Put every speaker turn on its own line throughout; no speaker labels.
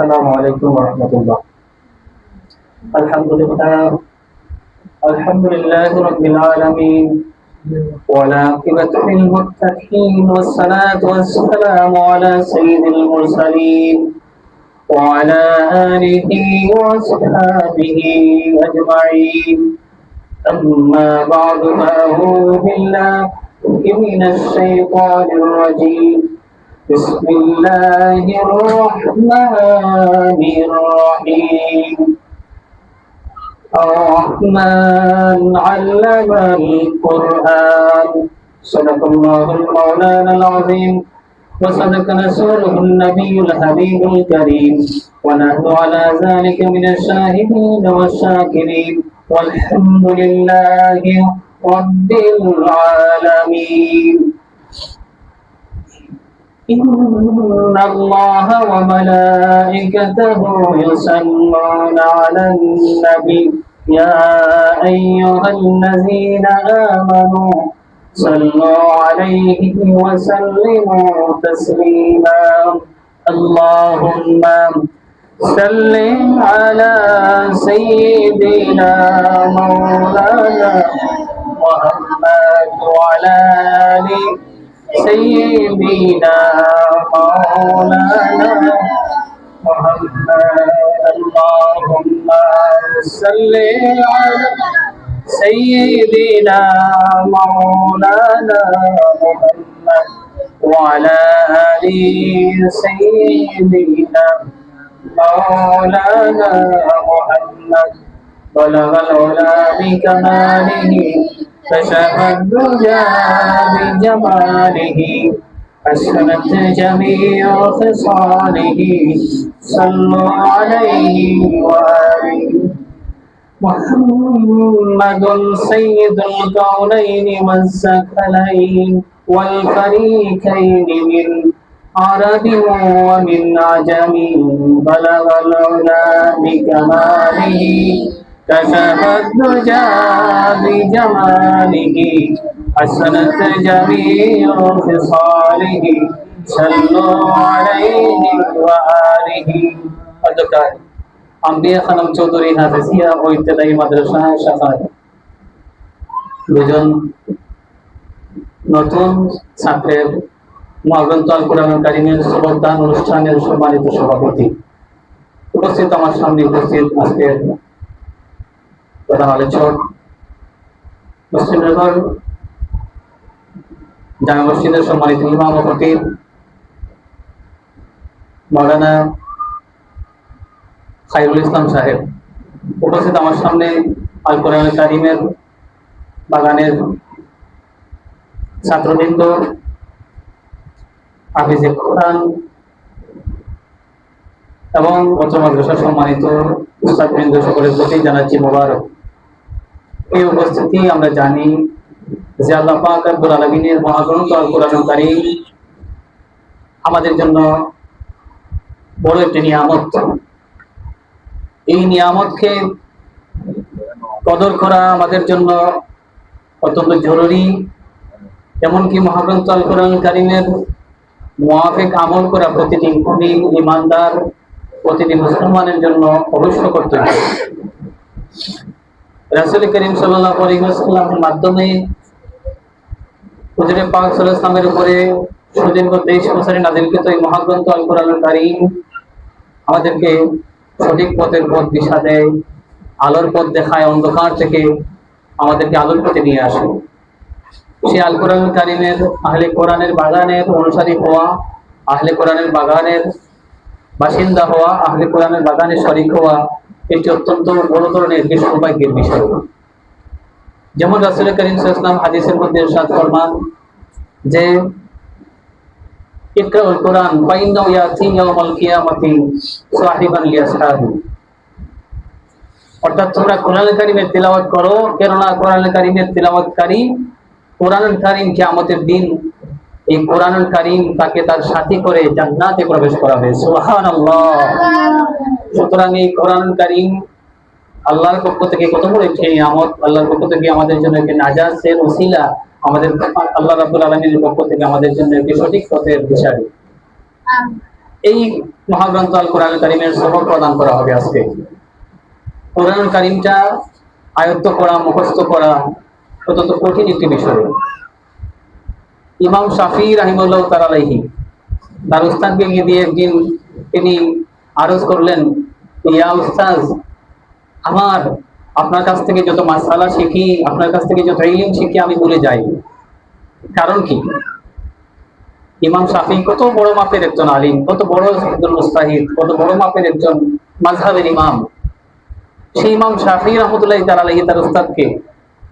আসসালামু আলাইকুম ওয়া রাহমাতুল্লাহ। আলহামদুলিল্লাহি রাব্বিল আলামিন ওয়াল আকিবাতু লিল মুত্তাকিন ওয়াস সালাতু ওয়াস সালামু আলা সাইয়্যিদিল মুরসালিন ওয়া আলা আলিহি ওয়া আসহাবিহি আজমাইন। أما بعد فأعوذ بالله من الشيطان الرجيم. بسم الله الرحمن الرحيم. الرحمن علم القرآن. صدق الله المولانا العظيم وصدق رسوله النبي الحبيب الكريم ونحن على ذلك من الشاهدين والشاكرين والحمد لله رب العالمين. إن الله وملائكته يصلون على النبي يا أيها الذين آمنوا صلوا عليه وسلموا تسليما. اللهم صل على سيدنا مولانا محمد وعلى آله سيدنا مولانا محمد. اللهم صل على سيدنا مولانا محمد وعلى آل سيدنا مولانا محمد. بلغ العلا بكماله كشف الدجى بجماله حسنت جميع خصاله صلوا عليه وآله. محمد سيد الكونين والثقلين والفريقين من عرب ومن عجم. بلغ العلا بكماله كشف الدجى بجماله حسنت جميع خصاله صلوا عليه وآله. অধ্যক্ষ আম্বিয়া খানম চৌধুরী হাফেজিয়া ও ইবতেদায়ী মাদ্রাসা শাখায় দুজন নতুন ছাত্রের মহাগ্রন্থ আল কোরআনুল কারীমের সবকদান অনুষ্ঠানের সম্মানিত সভাপতি, উপস্থিত আমার সামনে উপস্থিত আজকের প্রধান আলোচক মুসলিমনগর জামে মসজিদের সম্মানিত ইমাম ও খতিব মাওলানা খায়রুল ইসলাম সাহেব, উপস্থিত আমার সামনে আল কোরআনুল কারীমের বাগানের ছাত্রবৃন্দ, হাফিজে কোরআন এবং উচ্চ মাদ্রাসার সম্মানিত উস্তাদবৃন্দ, সকলের প্রতি জানাচ্ছি মোবারক। এই উপস্থিতি আমরা জানি যে আল্লাহ পাক রব্বুল আলামিনের মহাগ্রন্থ আল কোরআনুল কারীম আমাদের জন্য বড় একটি নিয়ামত। এই নিয়ামতকে কদর করা আমাদের জন্য অত্যন্ত জরুরি। এমনকি মহাগ্রন্থ আল কোরআনুল কারীমের মুআফিক আমল করা প্রতিটি মুমিন, ঈমানদার, প্রতিটি মুসলমানের জন্য অবশ্য কর্তব্য। রাসূল করিম সাল্লাল্লাহু আলাইহি ওয়াসাল্লামের মাধ্যমে হুজুরে পাক সাল্লাল্লাহু আলাইহি ওয়াসাল্লামের উপরে সুদীর্ঘ 23 বছরে নাযিলকৃত এই মহাগ্রন্থ আল কোরআনুল কারীম আমাদেরকে সঠিক পথের পথ দিশা দেয়, আলোর পথ দেখায়, অন্ধকার থেকে আমাদেরকে আলোর পথে নিয়ে আসে। সেই আল কোরআনুল কারীমের আহলে কোরআনের বাগানের অনুসারী হওয়া, আহলে কোরআনের বাগানের বাসিন্দা হওয়া, আহলে কোরআনের বাগানের শরীক হওয়া একটি অত্যন্ত বড় ধরনের সৌভাগ্যের বিষয়। যেমন রাসূল করিম সাল্লাল্লাহু আলাইহি ওয়াসাল্লাম হাদিসের মধ্যে ইরশাদ ফরমান যে ইকরাউল কোরআন ফাইন্নাহু ইয়াতি ইয়াউমাল কিয়ামাতি সাহিবান লিআসহাবি, অর্থাৎ তোমরা কোরআনুল কারীমের তিলাওয়াত করো, কেননা কোরআনুল কারীমের তিলাওয়াতকারী কোরআনুল কারীম কিয়ামতের দিন এই কোরআনুল কারীম তাকে তার সাথী করে জান্নাতে প্রবেশ করাবে। সুবহানাল্লাহ। সুতরাং এই কোরআনুল কারীম আল্লাহর পক্ষ থেকে কত বড় একটি নিয়ামত, আল্লাহর পক্ষ থেকে আমাদের জন্য একটি নাজাতের ওসিলা, আমাদের আল্লাহ রাব্বুল আলামিনের পক্ষ থেকে আমাদের জন্য একটি সঠিক পথের দিশারি। এই মহাগ্রন্থ আল কোরআনুল কারীমের সবক প্রদান করা হবে আজকে। কোরআনুল কারীমটা আয়ত্ত করা, মুখস্থ করা অত্যন্ত কঠিন একটি বিষয়। ইমাম শাফি রাহিমাহুল্লাহ তাআলা আলাইহি তার উস্তাদকে গিয়ে দিয়ে একদিন তিনি আরজ করলেন, ইয়া উস্তাজ, আপনার কাছ থেকে যত মাসালা শিখি, আপনার কাছ থেকে যত ইলম শিখি আমি ভুলে যাই, কারণ কি? ইমাম শাফি কত বড় মাপের একজন আলিম, কত বড় একজন মুস্তাহিদ, কত বড় মাপের একজন মাযহাবের ইমাম। সেই ইমাম শাফি রাহমাতুল্লাহি তাআলা আলাইহি তার উস্তাদকে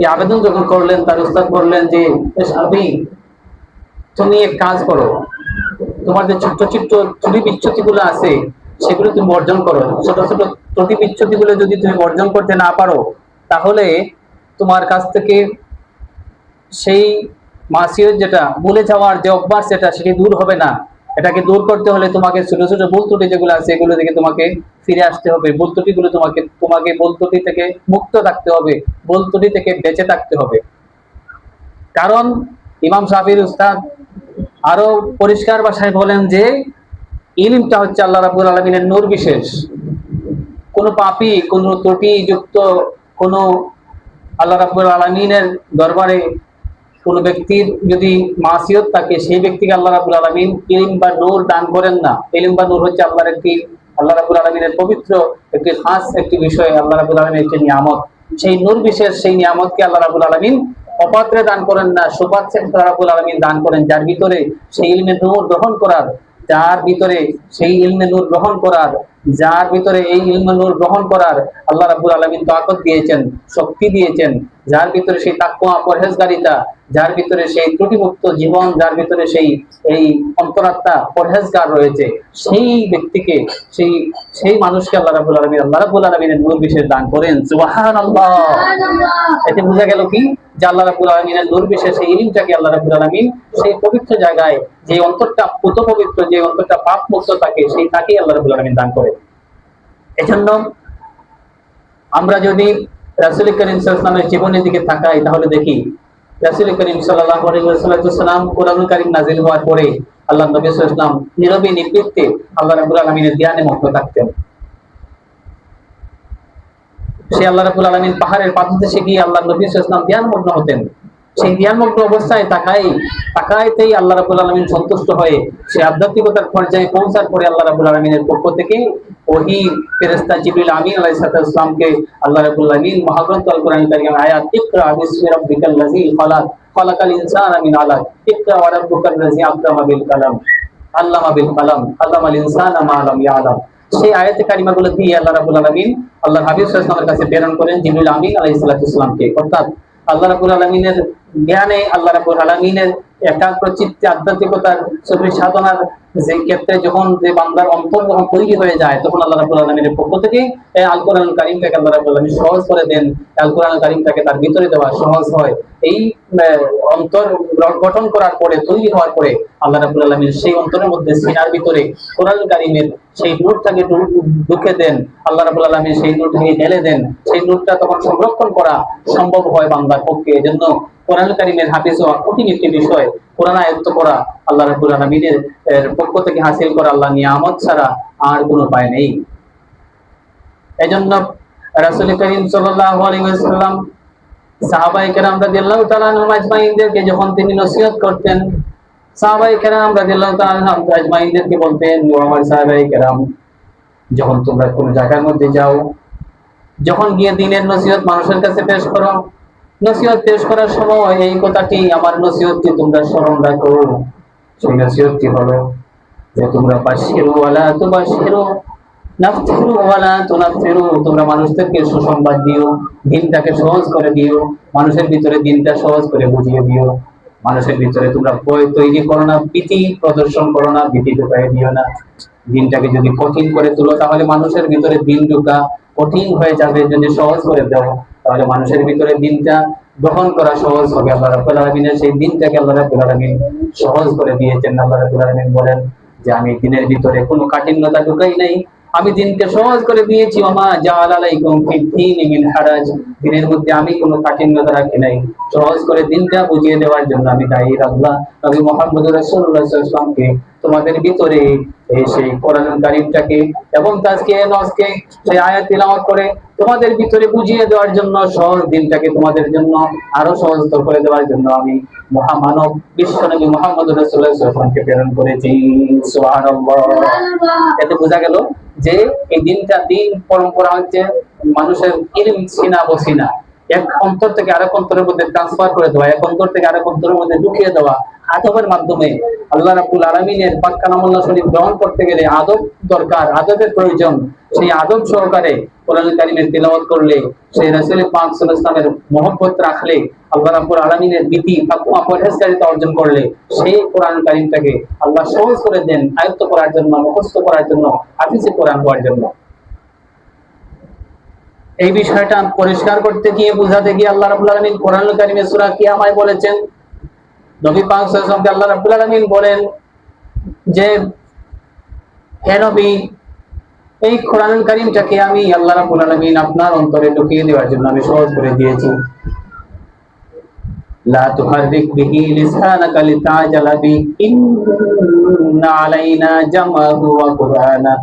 এই আবেদন যখন করলেন, তার উস্তাদ বললেন যে, শাফি, তুমি এক কাজ করো, তোমার যে ছোট্ট ছোট্ট ত্রুটি বিচ্যুতি গুলো আছে সেগুলো তুমি বর্জন করো। ছোট ছোট ত্রুটি বিচ্যুতি গুলো যদি তুমি বর্জন করতে না পারো, তাহলে তোমার কাছ থেকে সেই মাসিয়ত, যেটা ভুলে যাওয়ার যে অভ্যাস, সেটি দূর হবে না। এটাকে দূর করতে হলে তোমাকে ছোট ছোট ভুল ত্রুটি যেগুলো আছে এগুলো থেকে তোমাকে ফিরে আসতে হবে। ভুল ত্রুটিগুলো তোমাকে ভুল ত্রুটি থেকে মুক্ত থাকতে হবে, ভুল ত্রুটি থেকে বেঁচে থাকতে হবে। কারণ ইমাম শাফির উস্তাদ আরো পরিষ্কার ভাষায় বলেন যে ইলমটা হচ্ছে আল্লাহ রাব্বুল আলামিনের নূর বিশেষ। কোন পাপী, কোন ত্রুটি যুক্ত, কোন আল্লাহ রাব্বুল আলামিনের দরবারে কোন ব্যক্তির যদি মাসিয়ত থাকে, সেই ব্যক্তিকে আল্লাহ রাব্বুল আলামিন ইলম বা নূর দান করেন না। ইলম বা নূর হচ্ছে আল্লাহ রাব্বুল আলামিনের পবিত্র একটি খাস একটি বিষয়, আল্লাহ রাব্বুল আলামিনের একটি নিয়ামত। সেই নূর বিশেষ সেই নিয়ামতকে আল্লাহ রাব্বুল আলামিন অপাত্রে দান করেন না, সুপাত্রে আল্লাহ রাব্বুল আলামিন দান করেন, যার ভিতরে সেই ইলমের নূর গ্রহণ করার, যার ভিতরে সেই ইলমে নূর গ্রহণ করার, যার ভিতরে এই ইলমে নূর গ্রহণ করার আল্লাহ রাব্বুল আলামিন তাকত দিয়েছেন, শক্তি দিয়েছেন, যার ভিতরে সেই তাকওয়া, পরহেজগারিতা, যার ভিতরে সেই ত্রুটিমুক্ত জীবন, যার ভিতরে এই অন্তরাত্মা পরহেজগার রয়েছে, সেই ব্যক্তিকে, সেই মানুষকে আল্লাহ রাব্বুল আলামিনের নূর বিশেষ দান করেন। সুবহানাল্লাহ। এতে বোঝা গেল কি, যে আল্লাহ রাব্বুল আলামিনের নূর বিশেষ এই ইলমটাকে আল্লাহ রাব্বুল আলামিন সেই পবিত্র জায়গায়, যে অন্তরটা পুত পবিত্র, যে অন্তরটা পাপ মুক্ত থাকে, সেই তাকেই আল্লাহ রাব্বুল আলামিন দান করে। এজন্য আমরা যদি রাসূল করিম সাল্লাল্লাহু আলাইহি ওয়াসাল্লামের জীবনের দিকে তাকাই, তাহলে দেখি রাসূল করিম সাল্লাল্লাহু আলাইহি ওয়াসাল্লাম কোরআনুল কারীম নাযিল হওয়ার পরে আল্লাহ নবী সাল্লাল্লাহু আলাইহি ওয়াসাল্লাম নীরবে নিবৃত্তে আল্লাহ রাব্বুল আলামিনের ধ্যানে মগ্ন থাকতেন। সে আল্লাহ রাব্বুল আলামিন পাহাড়ের পাদদেশে গিয়ে আল্লাহ নবী সাল্লাল্লাহু আলাইহি ওয়াসাল্লাম ধ্যানমগ্ন হতেন। সেই ধ্যানমগ্ন অবস্থায় তাকাইতেই আল্লাহ রাব্বুল আলামিন সন্তুষ্ট হয়ে সে আধ্যাত্মিকতার পর্যায়ে পৌঁছার পরে আল্লাহ রাব্বুল আলামিনের পক্ষ থেকে ওহী ফেরেশতা জিবরিল আমিন আলাইহিস সালামকে আল্লাহ রাব্বুল আলামিন মহাগ্রন্থ আল কোরআনুল কারীমের আয়াত, ইকরা বিসমি রাব্বিকাল্লাযী খালাক খালাকাল ইনসানা মিন আলাক ইকরা ওয়া রাব্বুকাল্লাযী আল্লামা বিল কালাম আল্লামাল ইনসানা মা লাম ইয়ালাম, সেই আয়াতে কারিমাগুলো দিয়ে আল্লাহ রাব্বুল আলামিন আল্লাহর হাবিব সাল্লাল্লাহু আলাইহি ওয়াসাল্লামের কাছে প্রেরণ করেন জিবরিল আমিন আলাইহিস সালামকে। অর্থাৎ আল্লাহ রাব্বুল আলামিনের জ্ঞানে, আল্লাহ রাব্বুল আলামিনের একাগ্র চিত্তে আধ্যাত্মিকতার সফল সাধনার যে ক্ষেত্রে যখন যে বান্দার অন্তর যখন তৈরি হয়ে যায়, তখন আল্লাহ রাব্বুল আলামিনের পক্ষ থেকে আল কোরআনুল কারীমটাকে আল্লাহ রাব্বুল আলামিন সহজ করে দেন। আল কোরআনুল কারীমটাকে তার ভিতরে দেওয়া সহজ হয়। এই অন্তর গঠন করার পরে, তৈরি হওয়ার পরে আল্লাহ রাব্বুল আলামিন সেই অন্তরের মধ্যে সিনার ভিতরে কোরআনুল কারীমের সেই নূরটাকে ঢুকে দেন। আল্লাহ রাব্বুল আলামিন সেই নূরটাকে ঢেলে দেন। সেই নূরটা তখন সংরক্ষণ করা সম্ভব হয় বান্দার পক্ষে। এজন্য কোরআনুল কারীমের হাফেজ হওয়া কঠিন একটি বিষয়। কোরআন আয়ত্ত করা আল্লাহ রাব্বুল আলামিনের পক্ষ থেকে হাসিল করা আল্লাহর নিয়ামত ছাড়া আর কোনো উপায় নেই। এজন্য রাসূল করিম সাল্লাল্লাহু আলাইহি ওয়াসাল্লাম সাহাবায়ে কেরাম রাদিয়াল্লাহু তাআলা আনহুম আজমাইনদেরকে যখন তিনি নসিহত করতেন, সাহাবায়ে কেরাম রাদিয়াল্লাহু তাআলা আনহুম আজমাইনদেরকে বলতেন, ও আমার সাহাবায়ে কেরাম, যখন তোমরা কোনো জায়গার মধ্যে যাও, যখন গিয়ে দ্বীনের নসিহত মানুষের কাছে পেশ করো, নসিহত পেশ করার সময় এই কথাটি, আমার নসিহতটি তোমরা স্মরণ রাখো। সেই নসিহতটি হলো যে তোমরা বাশিরু ওয়ালা তুবাশিরু, নাফতিরু ওয়ালা তুনাফিরু, তোমরা মানুষদেরকে সুসংবাদ দিও, দিনটাকে সহজ করে দিও, মানুষের ভিতরে দিনটা সহজ করে বুঝিয়ে দিও। মানুষের ভিতরে তোমরা ভয় তৈরি করো না, ভীতি প্রদর্শন করো না, ভীতি ঢুকাই দিও না। দিনটাকে যদি কঠিন করে তুলো, তাহলে মানুষের ভিতরে দিন ঢুকা কঠিন হয়ে যাবে। যদি সহজ করে দাও, তাহলে মানুষের ভিতরে দিনটা গ্রহণ করা সহজ হবে। আল্লাহ রাব্বুল আলামিনের সেই দিনটাকে আল্লাহ রাব্বুল আলামিন সহজ করে দিয়েছেন। আল্লাহ রাব্বুল আলামিন বলেন যে আমি দিনের ভিতরে কোনো কাঠিন্যতা ঢুকাই নাই, আমি দিনকে সহজ করে দিয়েছি। ওমা জাআলা আলাইকুম ফিদ-দীনি মিন হারাজ, দিনের মধ্যে আমি কোনো কাঠিন্যতা রাখি নাই। সহজ করে দিনটা বুঝিয়ে দেওয়ার জন্য আমি দায়ী আল্লাহ নবী মুহাম্মদ রাসূলুল্লাহ সাল্লাল্লাহু আলাইহি ওয়াসাল্লামকে তোমাদের ভিতরে সেই কোরআনুল কারীমটাকে এবং তাজকিয়ে নফসকে সেই আয়াত তিলাওয়াত করে তোমাদের ভিতরে বুঝিয়ে দেওয়ার জন্য, সহজ দিনটাকে তোমাদের জন্য আরো সহজতর করে দেওয়ার জন্য আমি মহামানব বিশ্বনবী মুহাম্মদ রাসূলুল্লাহ সাল্লাল্লাহু আলাইহি ওয়াসাল্লামকে প্রেরণ করেছি। সুবহানাল্লাহ। এতে বোঝা গেল যে এই দিনটা দিন পরম্পরা হচ্ছে মানুষের ইলম ছিনা বসিনা, এক অন্তর থেকে আরেক অন্তরের মধ্যে ট্রান্সফার করে দেওয়া, এক অন্তর থেকে আরেক অন্তরের মধ্যে ঢুকিয়ে দেওয়া আদবের মাধ্যমে। আল্লাহ রাব্বুল আলামিনের পাক কালামুল্লাহ শরীফ গ্রহণ করতে গেলে আদব দরকার, আদবের প্রয়োজন। সেই আদব সহকারে কোরআনুল কারীমের তিলাওয়াত করলে, সেই রাসূল পাক সাল্লাল্লাহু আলাইহি ওয়াসাল্লামের মহব্বত রাখলে, আল্লাহ রাব্বুল আলামিনের ভীতি তাকওয়া পরহেজগারিতা অর্জন করলে সেই কোরআনুল কারীমটাকে আল্লাহ সহজ করে দেন আয়ত্ত করার জন্য, মুখস্থ করার জন্য, হাফিজে কোরআন হওয়ার জন্য। এই বিষয়টা পরিষ্কার করতে গিয়ে, বুঝাতে গিয়ে আল্লাহ রাব্বুল আলামিন কোরআনুল কারীমে সূরা কিয়ামায় বলেছেন, নবী পাক সাল্লাল্লাহু আলাইহি ওয়াসাল্লামকে আল্লাহ রাব্বুল আলামিন বলেন যে হে নবী, এই কোরআনুল কারীমটাকে আমি আল্লাহ রাব্বুল আলামিন আপনার অন্তরে ঢুকিয়ে দেওয়ার জন্য আমি সহজ করে দিয়েছি। লা তুহাররিক বিহি লিসানাকা লিতাজালা বি ইন্না আলাইনা জামাহু ওয়া কুরআনা।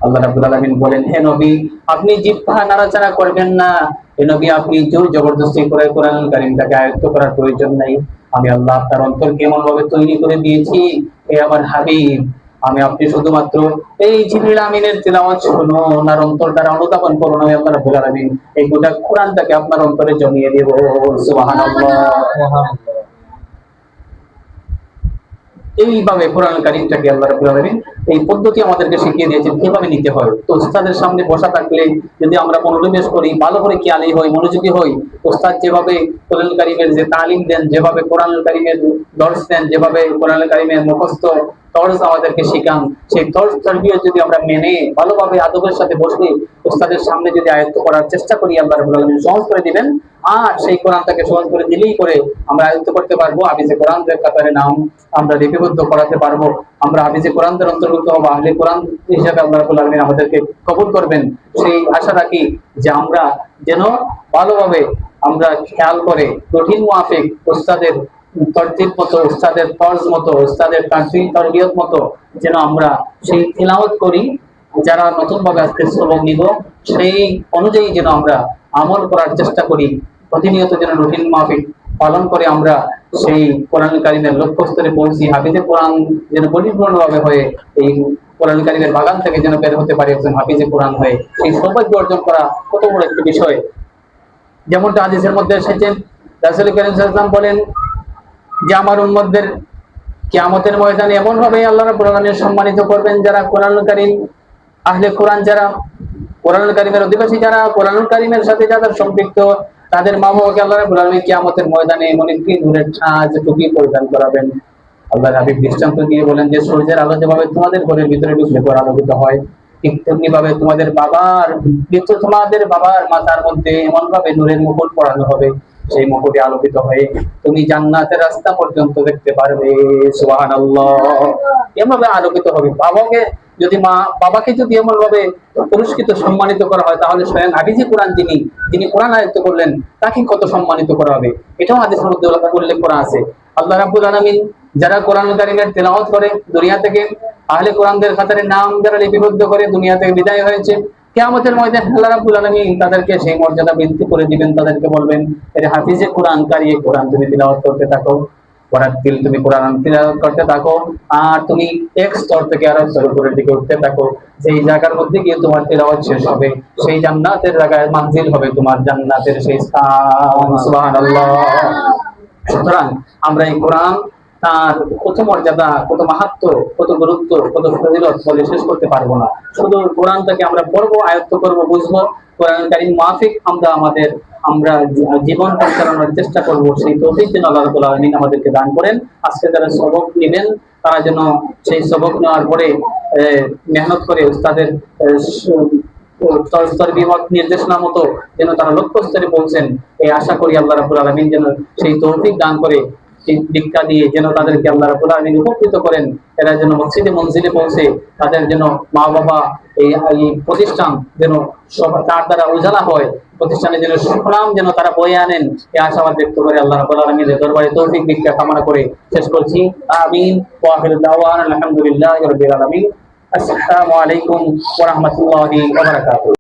আল্লাহ রাব্বুল আলামিন বলেন, হে নবী, আপনি জিহ্বা নাড়াচাড়া করবেন না। হে নবী, আপনি জোর জবরদস্তি করে কোরআনুল কারীমটাকে আয়ত্ত করার প্রয়োজন নাই। আমি আল্লাহ আপনার অন্তরকে এমন ভাবে তৈরি করে দিয়েছি, হে আমার হাবিব, আমি আপনি শুধুমাত্র এই জিবরিল আমিনের তিলাওয়াত শুনুন আর অন্তর দ্বারা অনুধাবন করুন। আমি আল্লাহ রাব্বুল আলামিন এই গোটা কোরআনটাকে আপনার অন্তরে জমিয়ে দেব। সুবহানাল্লাহ। এইভাবে কোরআনুল কারীমটাকে আল্লাহ রাব্বুল আলামিন এই পদ্ধতি আমাদেরকে শিখিয়ে দিয়েছেন কিভাবে নিতে হয়। তো উস্তাদের সামনে বসা থাকলে যদি আমরা মনোনিবেশ করি, ভালো করে খেয়ালি হই, মনোযোগী হই, উস্তাদ যেভাবে কোরআনুল কারীমের যে তালিম দেন, যেভাবে কোরআনুল কারীমের দর্শ দেন, যেভাবে কোরআনুল কারীমের মুখস্থ তর্জ আমাদেরকে শেখান, সেই তর্জ তরবিয়ত যদি আমরা মেনে ভালোভাবে আদবের সাথে বসে উস্তাদের সামনে যদি আয়ত্ত করার চেষ্টা করি, আল্লাহ রাব্বুল আলামিন সহজ করে দিবেন। আর সেই কোরআনটাকে সহজ করে দিলেই করে আমরা আয়ত্ত করতে পারবো। হাফিজে কোরআনদের কাতারে নাম আমরা লিপিবদ্ধ করাতে পারবো। আমরা হাফিজে কোরআনদের অন্তর্ভুক্ত হবো, আহলে কোরআন হিসেবে আল্লাহ রাব্বুল আলামিন আমাদেরকে কবুল করবেন। সেই আশা রাখি যে আমরা যেন ভালোভাবে আমরা খেয়াল করে রুটিন মাফিক উস্তাদের তরতিব মতো, উস্তাদের ফরজ মতো, উস্তাদের তানফির তরবিয়ত মতো যেন আমরা সেই তিলাওয়াত করি। যারা নতুন ভাবে আজকে সবক নিব সেই অনুযায়ী যেন আমরা আমল করার চেষ্টা করি। প্রতিনিয়ত যেন রুটিন মাফিক পালন করে আমরা সেই কোরআনুল কারীমের লক্ষ্য স্তরে পৌঁছি। হাফিজে কোরআন যেন পরিপূর্ণভাবে হয়ে এই কোরআনুল কারীমের বাগান থেকে যেন বের হতে পারে একজন হাফিজে কোরআন হয়ে। সেই সৌভাগ্য অর্জন করা কত বড় একটি বিষয়। যেমনটা হাদিসের মধ্যে এসেছে, রাসূল কারীম সাল্লাল্লাহু আলাইহি ওয়াসাল্লাম বলেন যে আমার উম্মতদের কিয়ামতের ময়দানে এমন ভাবে আল্লাহ রাব্বুল আলামিন সম্মানিত করবেন যারা কোরআনুল কারীম, আহলে কোরআন, যারা কোরআনুল কারীমের অধিবাসী, যারা কোরআনুল কারীমের সাথে যারা সম্পৃক্ত, তাদের মা বাবাকে আল্লাহ রাব্বুল আলামিন কিয়ামতের ময়দানে এমন একটি নূরের ছাজ টুপি পরিধান করাবেন। আল্লাহর হাবিব দৃষ্টান্ত দিয়ে বলেন যে সূর্যের আলো যেভাবে তোমাদের ঘরের ভিতরে ঢুকলে পর আলোকিত হয়, ঠিক তেমনি ভাবে তোমাদের বাবার মাথার মধ্যে এমন ভাবে নূরের মুকুট পরানো হবে, সেই মুকুটে আলোকিত হয়ে তুমি জান্নাতের রাস্তা পর্যন্ত দেখতে পারবে। সুবহানাল্লাহ। এমনভাবে আলোকিত হবে। বাবাকে যদি এমন ভাবে পুরস্কৃত সম্মানিত করা হয়, তাহলে স্বয়ং হাফিজে কোরআন যিনি কোরআন আয়ত্ত করলেন তাকে কত সম্মানিত করা হবে। এটাও হাদিসের মধ্যে উল্লেখ করা আছে। আল্লাহ রাব্বুল আলামিন যারা কোরআনুল কারীমের তেলাওয়াত করে দুনিয়া থেকে, আহলে কোরআনদের খাতারে নাম যারা লিপিবদ্ধ করে দুনিয়া থেকে বিদায় হয়েছে, কিয়ামতের ময়দানে আল্লাহ রাব্বুল আলামিন তাদেরকে সেই মর্যাদা বৃদ্ধি করে দিবেন। তাদেরকে বলবেন, এর হাফিজে কোরআন কারি, কোরআন তুমি তিলাওয়াত করতে থাকো, তুমি কোরআন তিলাওয়াত করতে থাকো, আর তুমি এক স্তর থেকে আরেক স্তর উপরের দিকে উঠতে থাকো। যেই জায়গার মধ্যে গিয়ে তোমার তিলাওয়াত শেষ হবে, সেই জান্নাতের জায়গায় মানজিল হবে তোমার, জান্নাতের সেই স্থান। সুবহানাল্লাহ। সুতরাং আমরা এই কোরআন তার কত মর্যাদা, কত মাহাত্ম্য, কত গুরুত্ব, কত ফজিলত বলে শেষ করতে পারবো না। শুধু কোরআনটাকে আমরা পড়বো, আয়ত্ত করবো, বুঝবো, কোরআনুল কারীম মাফিক আমরা জীবন পরিচালনার চেষ্টা করবো। সেই তৌফিক যেন আল্লাহ রাব্বুল আলামিন আমাদেরকে দান করেন। আজকে যারা সবক নেবেন তারা যেন সেই সবক নেওয়ার পরে মেহনত করে উস্তাদের নির্দেশনা মতো যেন তারা লক্ষ্য স্তরে পৌঁছেন, এই আশা করি। আল্লাহ রাব্বুল আলামিন যেন সেই তৌফিক দান করে ভিক্ষা দিয়ে যেন তাদেরকে আল্লাহ রাব্বুল আলামিন উপকৃত করেন, এরা যেন মসজিদে মঞ্জিলে পৌঁছে তাদের যেন মা বাবা এই প্রতিষ্ঠান যেন তার দ্বারা উজালা হয়, প্রতিষ্ঠানে যেন সুনাম যেন তারা বয়ে আনেন, এই আশাবাদ ব্যক্ত করে আল্লাহ রাব্বুল আলামিনের দরবারে তৌফিক ভিক্ষা কামনা করে শেষ করছি। আমিন ওয়া আখিরু দাওয়ানা আলহামদুলিল্লাহি রাব্বিল আলামিন। আসসালামু আলাইকুম ওয়া রাহমাতুল্লাহি ওয়া বারাকাতুহু।